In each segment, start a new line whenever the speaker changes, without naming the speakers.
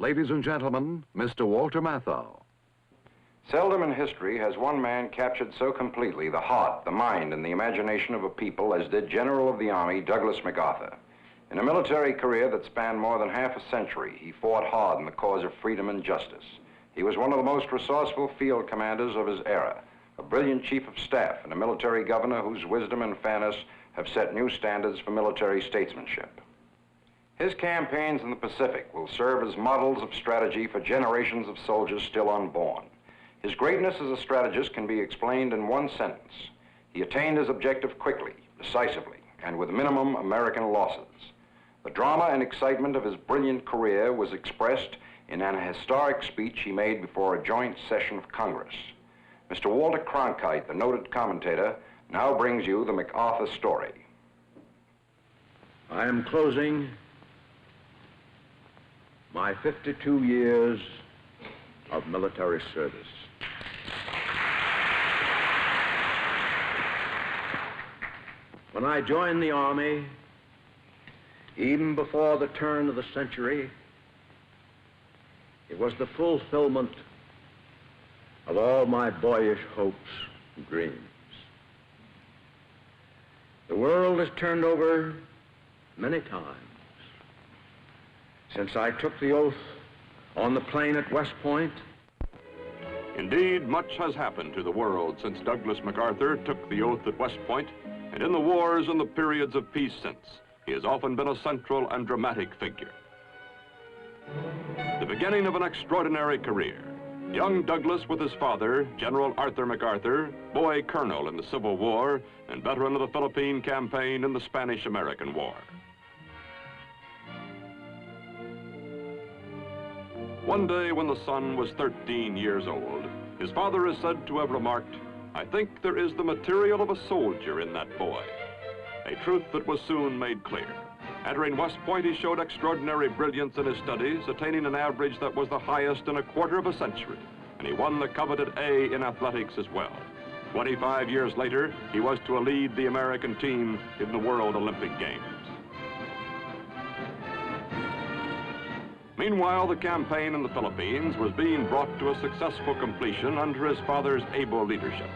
ladies and gentlemen, Mr. Walter Matthau.
Seldom in history has one man captured so completely the heart, the mind, and the imagination of a people as did General of the Army Douglas MacArthur. In a military career that spanned more than half a century, he fought hard in the cause of freedom and justice. He was one of the most resourceful field commanders of his era, a brilliant chief of staff and a military governor whose wisdom and fairness have set new standards for military statesmanship. His campaigns in the Pacific will serve as models of strategy for generations of soldiers still unborn. His greatness as a strategist can be explained in one sentence. He attained his objective quickly, decisively, and with minimum American losses. The drama and excitement of his brilliant career was expressed in an historic speech he made before a joint session of Congress. Mr. Walter Cronkite, the noted commentator, now brings you the MacArthur story.
I am closing my 52 years of military service. When I joined the Army, even before the turn of the century, it was the fulfillment of all my boyish hopes and dreams. The world has turned over many times since I took the oath on the plain at West Point.
Indeed, much has happened to the world since Douglas MacArthur took the oath at West Point, and in the wars and the periods of peace since, he has often been a central and dramatic figure. The beginning of an extraordinary career. Young Douglas with his father, General Arthur MacArthur, boy colonel in the Civil War and veteran of the Philippine campaign in the Spanish-American War. One day when the son was 13 years old, his father is said to have remarked, "I think there is the material of a soldier in that boy," a truth that was soon made clear. Entering West Point, he showed extraordinary brilliance in his studies, attaining an average that was the highest in a quarter of a century, and he won the coveted A in athletics as well. 25 years later, he was to lead the American team in the World Olympic Games. Meanwhile, the campaign in the Philippines was being brought to a successful completion under his father's able leadership.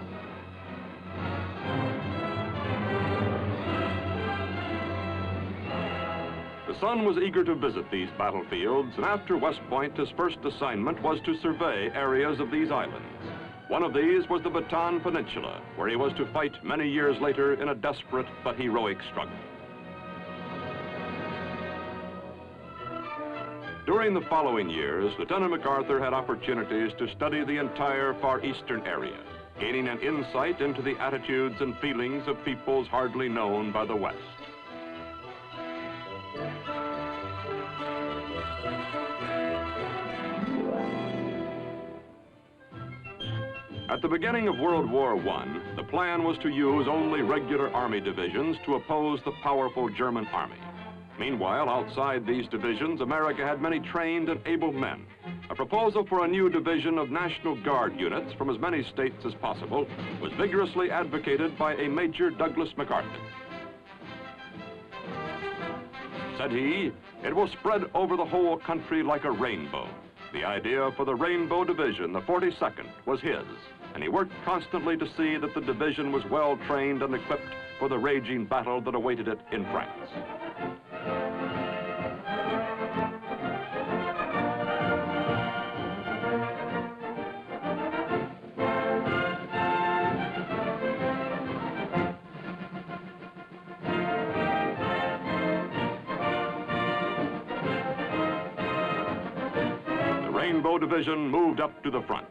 The son was eager to visit these battlefields, and after West Point, his first assignment was to survey areas of these islands. One of these was the Bataan Peninsula, where he was to fight many years later in a desperate but heroic struggle. During the following years, Lieutenant MacArthur had opportunities to study the entire Far Eastern area, gaining an insight into the attitudes and feelings of peoples hardly known by the West. At the beginning of World War I, the plan was to use only regular Army divisions to oppose the powerful German Army. Meanwhile, outside these divisions, America had many trained and able men. A proposal for a new division of National Guard units from as many states as possible was vigorously advocated by a Major Douglas MacArthur. Said he, "It will spread over the whole country like a rainbow." The idea for the Rainbow Division, the 42nd, was his, and he worked constantly to see that the division was well trained and equipped for the raging battle that awaited it in France. The Rainbow Division moved up to the front.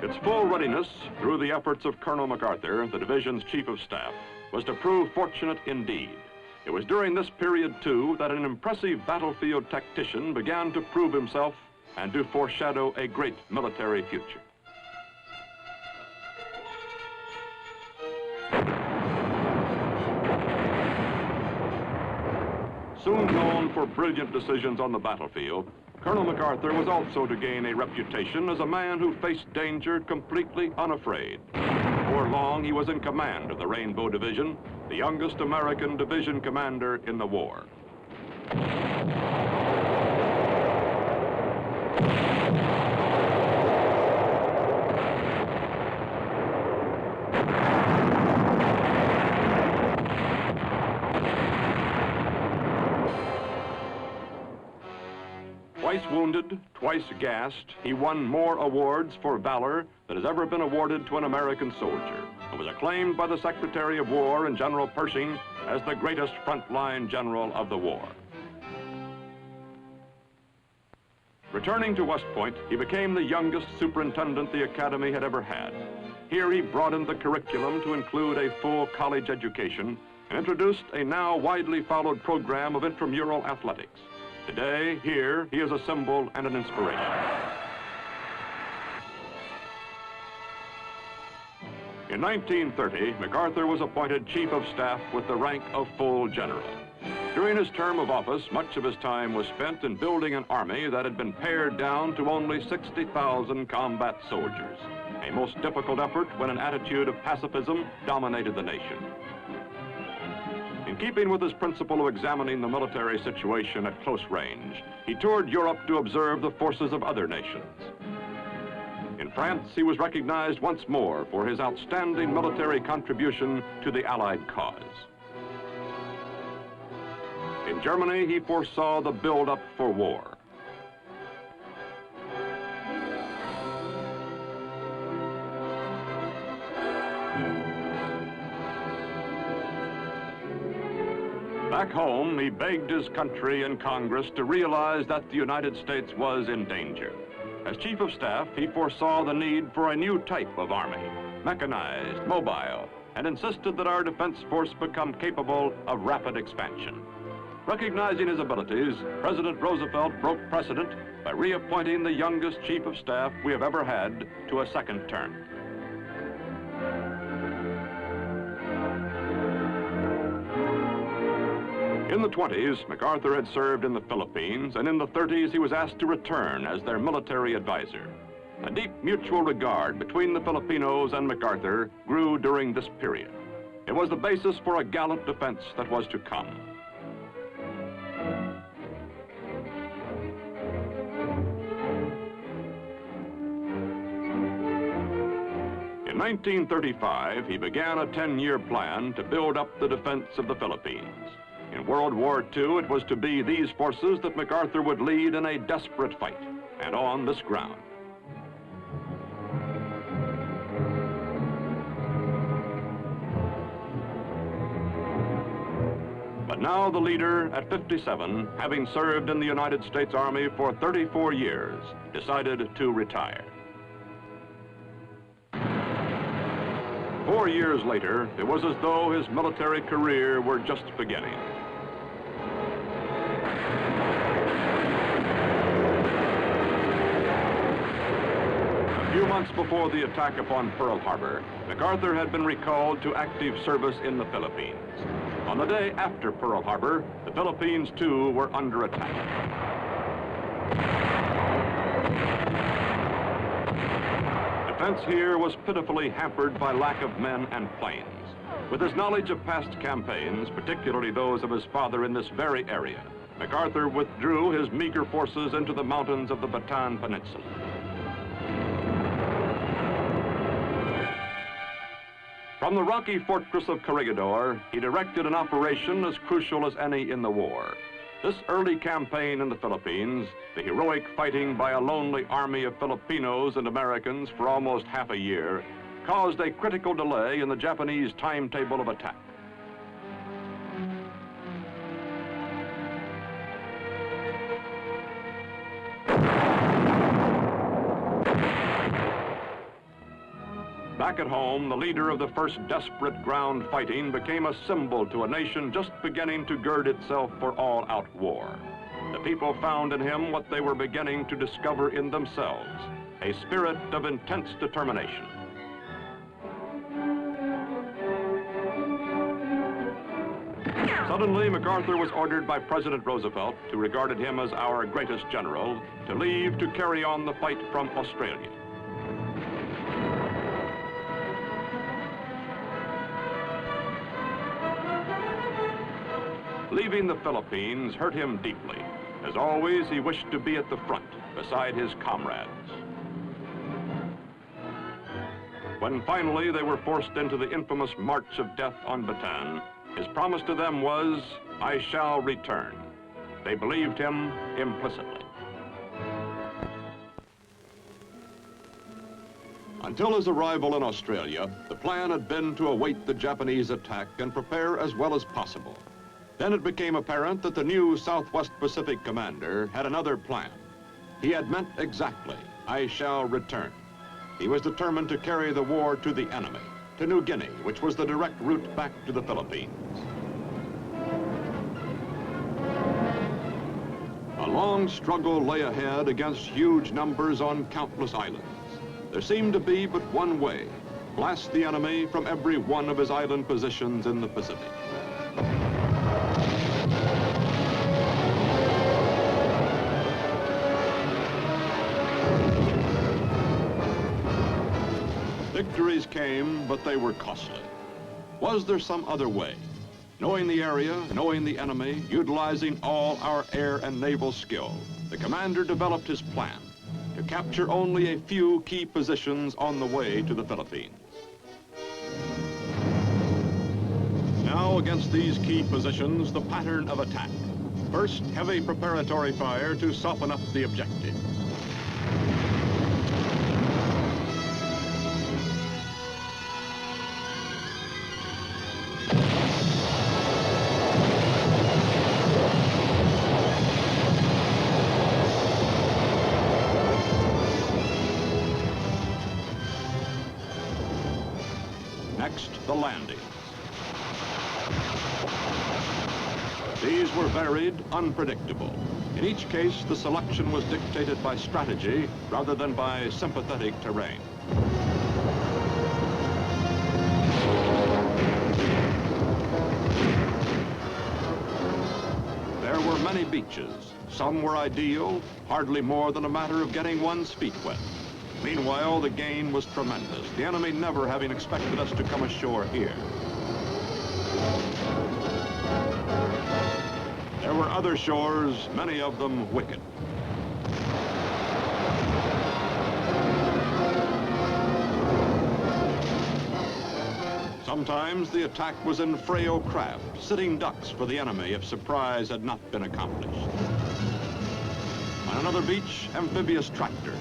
Its full readiness, through the efforts of Colonel MacArthur, the division's chief of staff, was to prove fortunate indeed. It was during this period, too, that an impressive battlefield tactician began to prove himself and to foreshadow a great military future. Soon known for brilliant decisions on the battlefield, Colonel MacArthur was also to gain a reputation as a man who faced danger completely unafraid. Before long, he was in command of the Rainbow Division, the youngest American division commander in the war. Twice wounded, twice gassed, he won more awards for valor than has ever been awarded to an American soldier, and was acclaimed by the Secretary of War and General Pershing as the greatest frontline general of the war. Returning to West Point, he became the youngest superintendent the Academy had ever had. Here he broadened the curriculum to include a full college education and introduced a now widely followed program of intramural athletics. Today, here, he is a symbol and an inspiration. In 1930, MacArthur was appointed Chief of Staff with the rank of full general. During his term of office, much of his time was spent in building an army that had been pared down to only 60,000 combat soldiers, a most difficult effort when an attitude of pacifism dominated the nation. In keeping with his principle of examining the military situation at close range, he toured Europe to observe the forces of other nations. In France, he was recognized once more for his outstanding military contribution to the Allied cause. In Germany, he foresaw the build-up for war. Back home, he begged his country and Congress to realize that the United States was in danger. As Chief of Staff, he foresaw the need for a new type of army, mechanized, mobile, and insisted that our defense force become capable of rapid expansion. Recognizing his abilities, President Roosevelt broke precedent by reappointing the youngest Chief of Staff we have ever had to a second term. In the 20s, MacArthur had served in the Philippines, and in the 30s he was asked to return as their military advisor. A deep mutual regard between the Filipinos and MacArthur grew during this period. It was the basis for a gallant defense that was to come. In 1935, he began a 10-year plan to build up the defense of the Philippines. In World War II, it was to be these forces that MacArthur would lead in a desperate fight, and on this ground. But now the leader, at 57, having served in the United States Army for 34 years, decided to retire. 4 years later, it was as though his military career were just beginning. A few months before the attack upon Pearl Harbor, MacArthur had been recalled to active service in the Philippines. On the day after Pearl Harbor, the Philippines, too, were under attack. Defense here was pitifully hampered by lack of men and planes. With his knowledge of past campaigns, particularly those of his father in this very area, MacArthur withdrew his meager forces into the mountains of the Bataan Peninsula. From the rocky fortress of Corregidor, he directed an operation as crucial as any in the war. This early campaign in the Philippines, the heroic fighting by a lonely army of Filipinos and Americans for almost half a year, caused a critical delay in the Japanese timetable of attack. Back at home, the leader of the first desperate ground fighting became a symbol to a nation just beginning to gird itself for all-out war. The people found in him what they were beginning to discover in themselves, a spirit of intense determination. Suddenly, MacArthur was ordered by President Roosevelt, who regarded him as our greatest general, to leave to carry on the fight from Australia. Leaving the Philippines hurt him deeply. As always, he wished to be at the front, beside his comrades. When finally they were forced into the infamous March of Death on Bataan, his promise to them was, "I shall return." They believed him implicitly. Until his arrival in Australia, the plan had been to await the Japanese attack and prepare as well as possible. Then it became apparent that the new Southwest Pacific commander had another plan. He had meant exactly, "I shall return." He was determined to carry the war to the enemy, to New Guinea, which was the direct route back to the Philippines. A long struggle lay ahead against huge numbers on countless islands. There seemed to be but one way: blast the enemy from every one of his island positions in the Pacific. Victories came, but they were costly. Was there some other way? Knowing the area, knowing the enemy, utilizing all our air and naval skill, the commander developed his plan to capture only a few key positions on the way to the Philippines. Now, against these key positions, the pattern of attack. First, heavy preparatory fire to soften up the objective. Next, the landings. These were varied, unpredictable. In each case, the selection was dictated by strategy rather than by sympathetic terrain. There were many beaches. Some were ideal, hardly more than a matter of getting one's feet wet. Meanwhile, the gain was tremendous, the enemy never having expected us to come ashore here. There were other shores, many of them wicked. Sometimes the attack was in frail craft, sitting ducks for the enemy if surprise had not been accomplished. On another beach, amphibious tractors.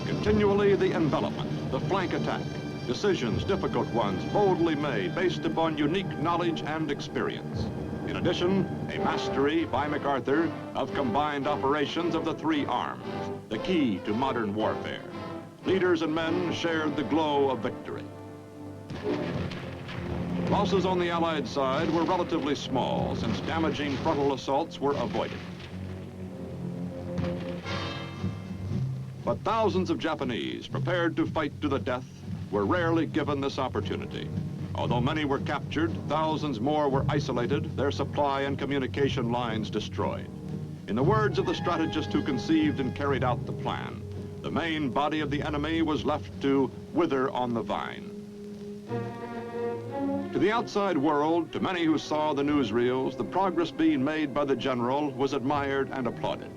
Continually the envelopment, the flank attack, decisions, difficult ones, boldly made based upon unique knowledge and experience. In addition, a mastery by MacArthur of combined operations of the three arms, the key to modern warfare. Leaders and men shared the glow of victory. Losses on the Allied side were relatively small, since damaging frontal assaults were avoided. But thousands of Japanese, prepared to fight to the death, were rarely given this opportunity. Although many were captured, thousands more were isolated, their supply and communication lines destroyed. In the words of the strategist who conceived and carried out the plan, the main body of the enemy was left to wither on the vine. To the outside world, to many who saw the newsreels, the progress being made by the general was admired and applauded.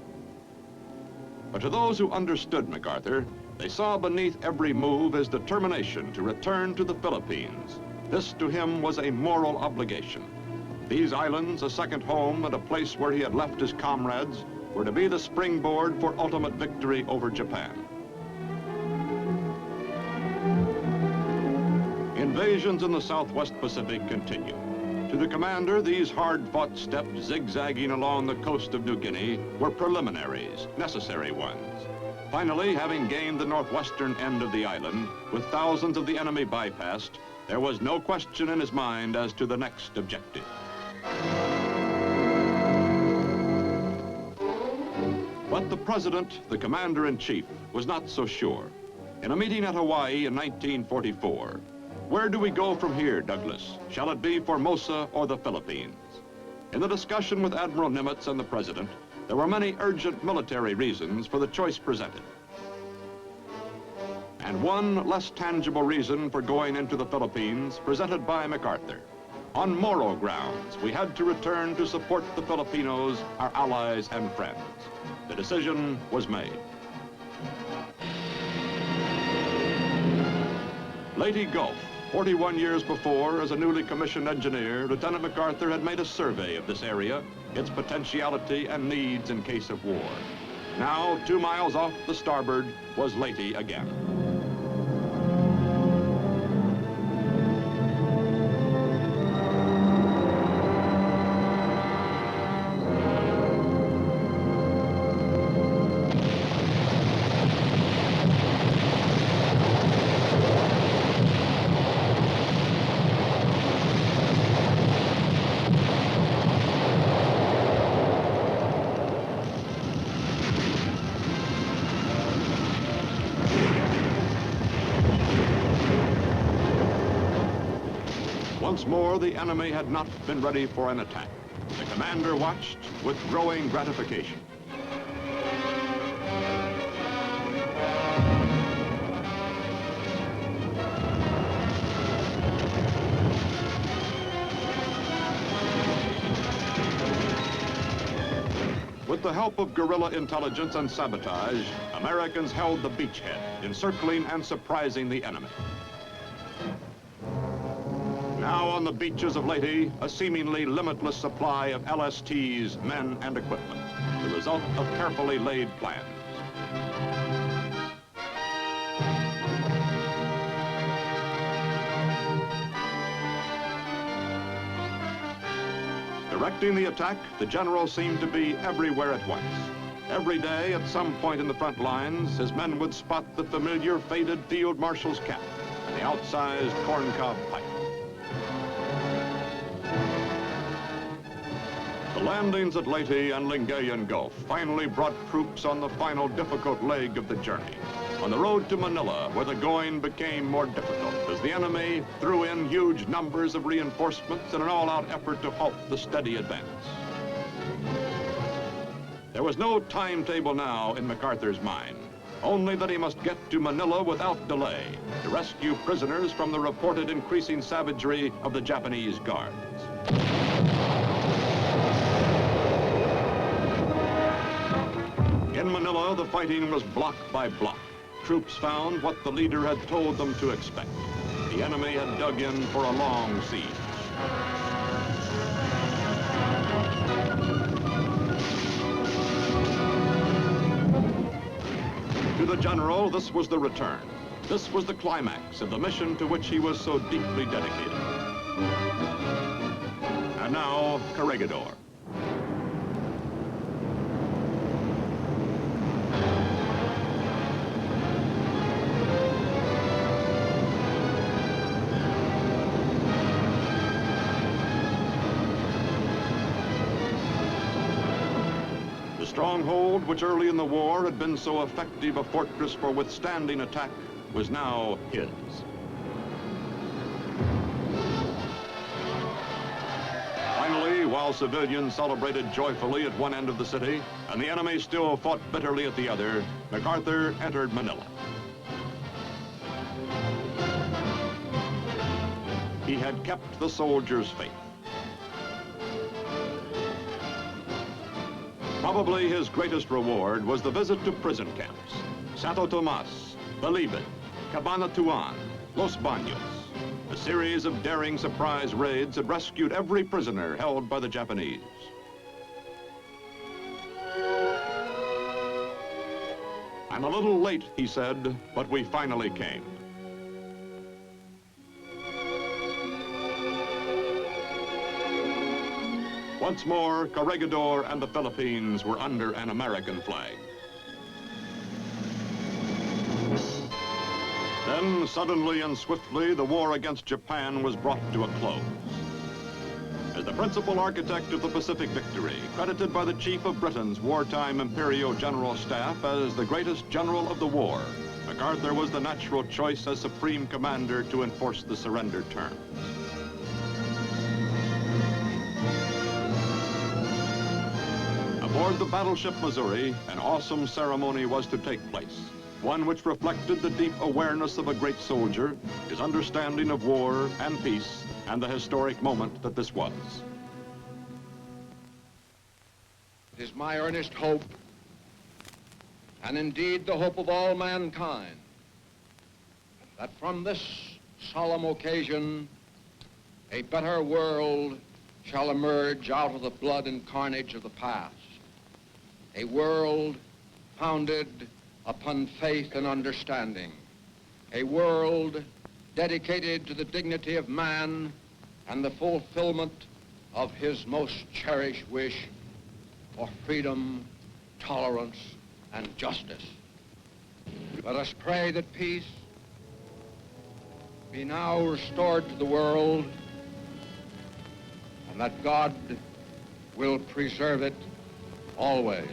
But to those who understood MacArthur, they saw beneath every move his determination to return to the Philippines. This to him was a moral obligation. These islands, a second home and a place where he had left his comrades, were to be the springboard for ultimate victory over Japan. Invasions in the Southwest Pacific continued. To the commander, these hard-fought steps zigzagging along the coast of New Guinea were preliminaries, necessary ones. Finally, having gained the northwestern end of the island, with thousands of the enemy bypassed, there was no question in his mind as to the next objective. But the president, the commander-in-chief, was not so sure. In a meeting at Hawaii in 1944, "Where do we go from here, Douglas? Shall it be Formosa or the Philippines?" In the discussion with Admiral Nimitz and the president, there were many urgent military reasons for the choice presented. And one less tangible reason for going into the Philippines presented by MacArthur. On moral grounds, we had to return to support the Filipinos, our allies and friends. The decision was made. Leyte Gulf, 41 years before, as a newly commissioned engineer, Lieutenant MacArthur had made a survey of this area, its potentiality and needs in case of war. Now, 2 miles off the starboard, was Leyte again. Once more, the enemy had not been ready for an attack. The commander watched with growing gratification. With the help of guerrilla intelligence and sabotage, Americans held the beachhead, encircling and surprising the enemy. Now on the beaches of Leyte, a seemingly limitless supply of LSTs, men, and equipment, the result of carefully laid plans. Directing the attack, the general seemed to be everywhere at once. Every day, at some point in the front lines, his men would spot the familiar faded field marshal's cap and the outsized corncob pipe. The landings at Leyte and Lingayen Gulf finally brought troops on the final difficult leg of the journey, on the road to Manila, where the going became more difficult as the enemy threw in huge numbers of reinforcements in an all-out effort to halt the steady advance. There was no timetable now in MacArthur's mind, only that he must get to Manila without delay to rescue prisoners from the reported increasing savagery of the Japanese guards. In Manila, the fighting was block by block. Troops found what the leader had told them to expect. The enemy had dug in for a long siege. To the general, this was the return. This was the climax of the mission to which he was so deeply dedicated. And now, Corregidor. Stronghold, which early in the war had been so effective a fortress for withstanding attack, was now his. Finally, while civilians celebrated joyfully at one end of the city, and the enemy still fought bitterly at the other, MacArthur entered Manila. He had kept the soldiers' faith. Probably his greatest reward was the visit to prison camps. Santo Tomas, Bilibid, Cabanatuan, Los Baños. A series of daring surprise raids had rescued every prisoner held by the Japanese. I'm a little late, he said, but we finally came. Once more, Corregidor and the Philippines were under an American flag. Then, suddenly and swiftly, the war against Japan was brought to a close. As the principal architect of the Pacific victory, credited by the chief of Britain's wartime Imperial General Staff as the greatest general of the war, MacArthur was the natural choice as supreme commander to enforce the surrender terms. Aboard the battleship Missouri, an awesome ceremony was to take place, one which reflected the deep awareness of a great soldier, his understanding of war and peace, and the historic moment that this was.
It is my earnest hope, and indeed the hope of all mankind, that from this solemn occasion, a better world shall emerge out of the blood and carnage of the past. A world founded upon faith and understanding. A world dedicated to the dignity of man and the fulfillment of his most cherished wish for freedom, tolerance, and justice. Let us pray that peace be now restored to the world, and that God will preserve it always.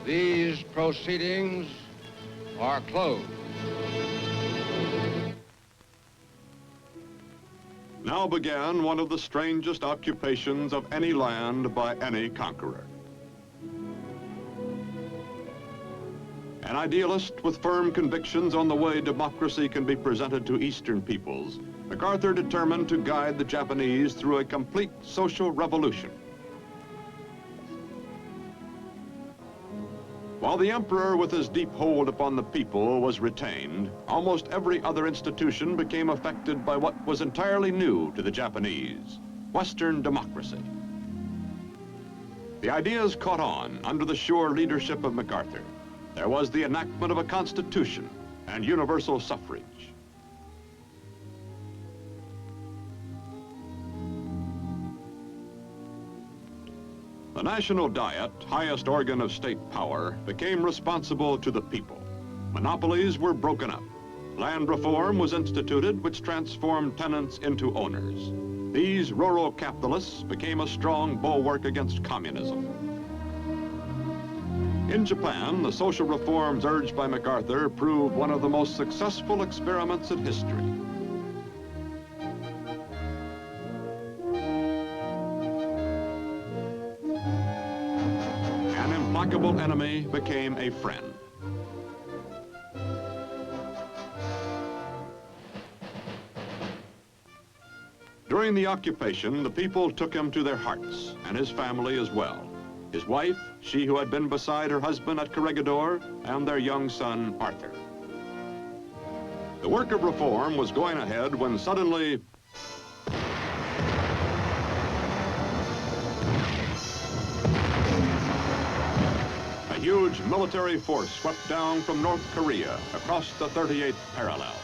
These proceedings are closed.
Now began one of the strangest occupations of any land by any conqueror. An idealist with firm convictions on the way democracy can be presented to Eastern peoples, MacArthur determined to guide the Japanese through a complete social revolution. While the emperor with his deep hold upon the people was retained, almost every other institution became affected by what was entirely new to the Japanese, Western democracy. The ideas caught on under the sure leadership of MacArthur. There was the enactment of a constitution and universal suffrage. The National Diet, highest organ of state power, became responsible to the people. Monopolies were broken up. Land reform was instituted, which transformed tenants into owners. These rural capitalists became a strong bulwark against communism. In Japan, the social reforms urged by MacArthur proved one of the most successful experiments in history. An implacable enemy became a friend. During the occupation, the people took him to their hearts, and his family as well. His wife, she who had been beside her husband at Corregidor, and their young son, Arthur. The work of reform was going ahead when suddenly a huge military force swept down from North Korea across the 38th parallel.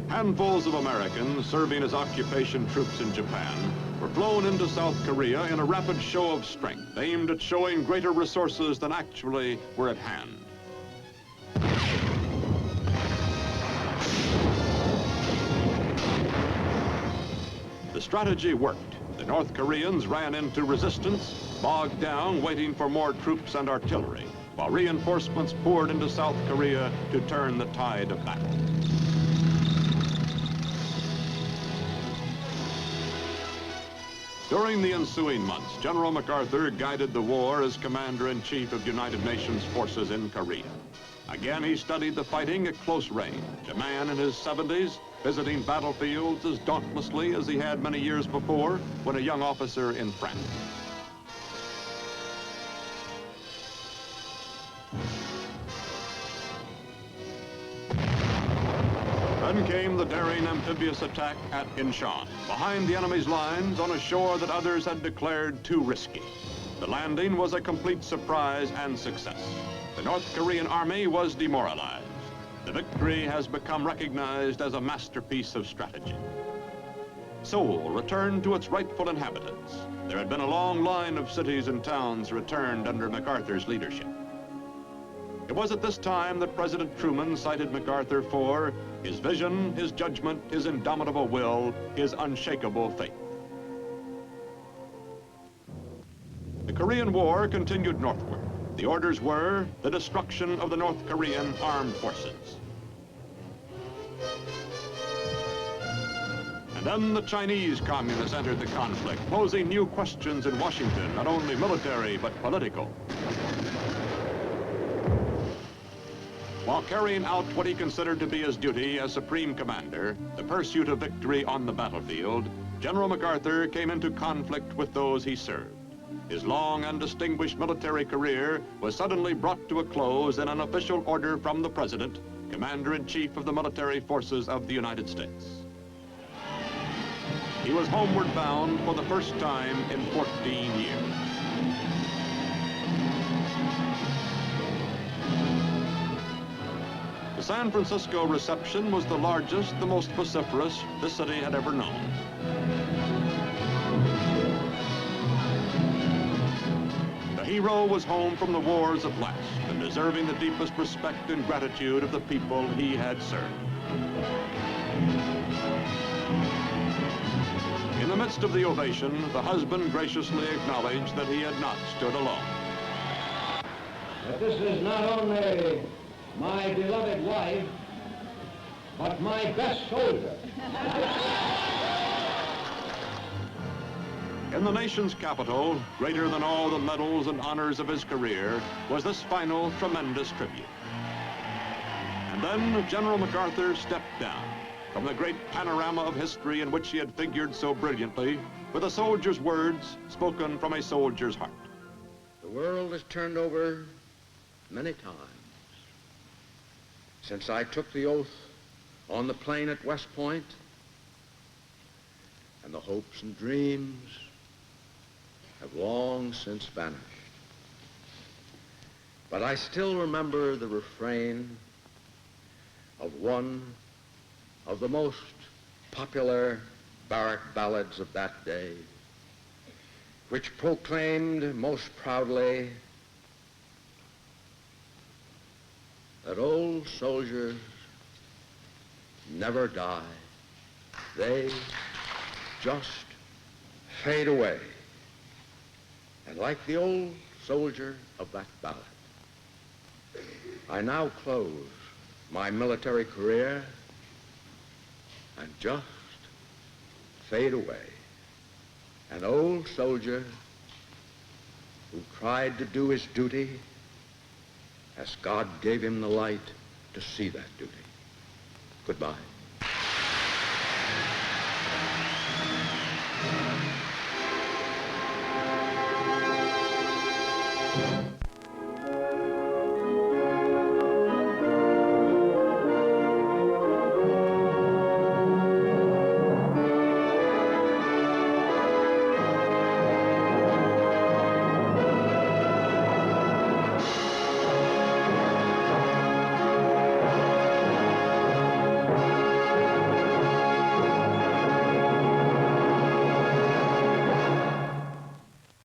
Handfuls of Americans serving as occupation troops in Japan were flown into South Korea in a rapid show of strength aimed at showing greater resources than actually were at hand. The strategy worked. The North Koreans ran into resistance, bogged down, waiting for more troops and artillery, while reinforcements poured into South Korea to turn the tide of battle. During the ensuing months, General MacArthur guided the war as Commander-in-Chief of United Nations forces in Korea. Again, he studied the fighting at close range, a man in his 70s, visiting battlefields as dauntlessly as he had many years before when a young officer in France. Then came the daring amphibious attack at Incheon, behind the enemy's lines on a shore that others had declared too risky. The landing was a complete surprise and success. The North Korean army was demoralized. The victory has become recognized as a masterpiece of strategy. Seoul returned to its rightful inhabitants. There had been a long line of cities and towns returned under MacArthur's leadership. It was at this time that President Truman cited MacArthur for his vision, his judgment, his indomitable will, his unshakable faith. The Korean War continued northward. The orders were the destruction of the North Korean armed forces. And then the Chinese communists entered the conflict, posing new questions in Washington, not only military but political. While carrying out what he considered to be his duty as Supreme Commander, the pursuit of victory on the battlefield, General MacArthur came into conflict with those he served. His long and distinguished military career was suddenly brought to a close in an official order from the President, Commander-in-Chief of the Military Forces of the United States. He was homeward bound for the first time in 14 years. The San Francisco reception was the largest, the most vociferous the city had ever known. The hero was home from the wars at last and deserving the deepest respect and gratitude of the people he had served. In the midst of the ovation, the husband graciously acknowledged that he had not stood alone.
That this is not only my beloved wife, but my best soldier.
In the nation's capital, greater than all the medals and honors of his career, was this final tremendous tribute. And then General MacArthur stepped down from the great panorama of history in which he had figured so brilliantly, with a soldier's words spoken from a soldier's heart.
The world has turned over many times since I took the oath on the plain at West Point, and the hopes and dreams have long since vanished. But I still remember the refrain of one of the most popular barrack ballads of that day, which proclaimed most proudly that old soldiers never die. They just fade away. And like the old soldier of that ballad, I now close my military career and just fade away. An old soldier who tried to do his duty as God gave him the light to see that duty. Goodbye.